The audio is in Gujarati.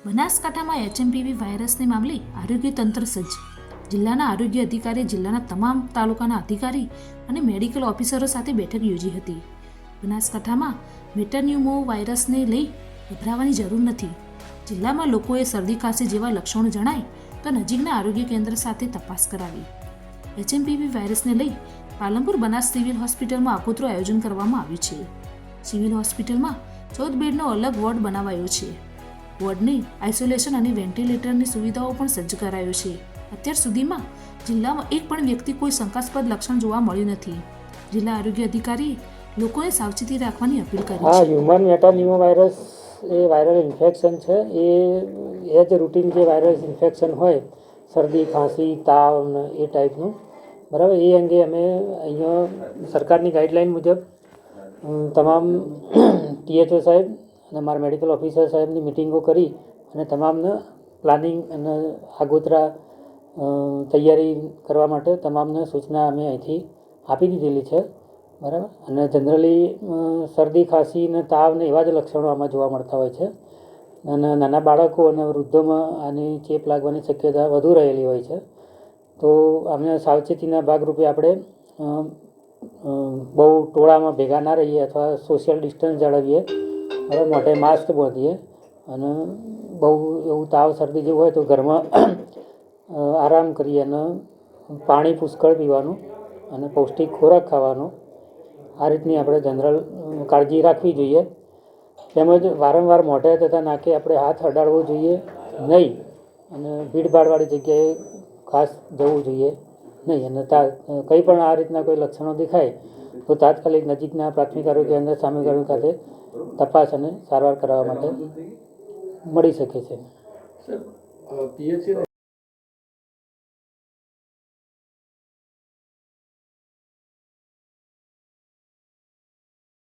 બનાસકાંઠામાં એચએમપીવી વાયરસને મામલે આરોગ્ય તંત્ર સજ્જ. જિલ્લાના આરોગ્ય અધિકારીએ જિલ્લાના તમામ તાલુકાના અધિકારી અને મેડિકલ ઓફિસરો સાથે બેઠક યોજી હતી. બનાસકાંઠામાં મેટરન્યુમો વાયરસને લઈ ગભરાવાની જરૂર નથી. જિલ્લામાં લોકોએ શરદી ખાંસી જેવા લક્ષણો જણાય તો નજીકના આરોગ્ય કેન્દ્ર સાથે તપાસ કરાવી. એચએમપીવી વાયરસને લઈ પાલનપુર બનાસ સિવિલ હોસ્પિટલમાં આગોતરું આયોજન કરવામાં આવ્યું છે. સિવિલ હોસ્પિટલમાં 14 બેડનો અલગ વોર્ડ બનાવાયો છે. વોર્ડને આઇસોલેશન અને વેન્ટિલેટરની સુવિધાઓ પણ સજ્જ કરાયો છે. અત્યાર સુધીમાં જિલ્લામાં એક પણ વ્યક્તિ કોઈ શંકાસ્પદ લક્ષણ જોવા મળ્યું નથી. જિલ્લા આરોગ્ય અધિકારીએ લોકોને સાવચેતી રાખવાની અપીલ કરી છે. હ્યુમન મેટાન્યુમો વાયરસ એ વાયરલ ઇન્ફેક્શન છે. એ જ રૂટીન જે વાયરલ ઇન્ફેક્શન હોય, શરદી ખાંસી તાવ ને એ ટાઈપનું, બરાબર. એ અંગે અમે અહીંયા સરકારની ગાઈડલાઇન મુજબ તમામ THO સાહેબ અને મારા મેડિકલ ઓફિસર સાહેબની મિટિંગો કરી અને તમામને પ્લાનિંગ અને આગોતરા તૈયારી કરવા માટે તમામને સૂચના અમે અહીંથી આપી દીધેલી છે, બરાબર. અને જનરલી શરદી ખાંસી ને તાવ ને એવા જ લક્ષણો આમાં જોવા મળતા હોય છે. અને નાના બાળકો અને વૃદ્ધોમાં આની ચેપ લાગવાની શક્યતા વધુ રહેલી હોય છે. તો અમે સાવચેતીના ભાગરૂપે આપણે બહુ ટોળામાં ભેગા ના રહીએ અથવા સોશિયલ ડિસ્ટન્સ જાળવીએ, બરાબર. મોઢે માસ્ક બાંધીએ અને બહુ એવું તાવ શરદી જેવું હોય તો ઘરમાં આરામ કરીએ અને પાણી પુષ્કળ પીવાનું અને પૌષ્ટિક ખોરાક ખાવાનો, આ રીતની આપણે જનરલ કાળજી રાખવી જોઈએ. તેમજ વારંવાર મોઢે તથા નાકે આપણે હાથ અડાડવો જોઈએ નહીં અને ભીડભાડવાળી જગ્યાએ ખાસ જવું જોઈએ નહીં. અને કંઈ પણ આ રીતના કોઈ લક્ષણો દેખાય તો તાત્કાલિક નજીકના પ્રાથમિક આરોગ્ય કેન્દ્ર સામૂહિક આરોગ્ય ખાતે તપાસ અને સારવાર કરાવવા માટે મળી શકે છે.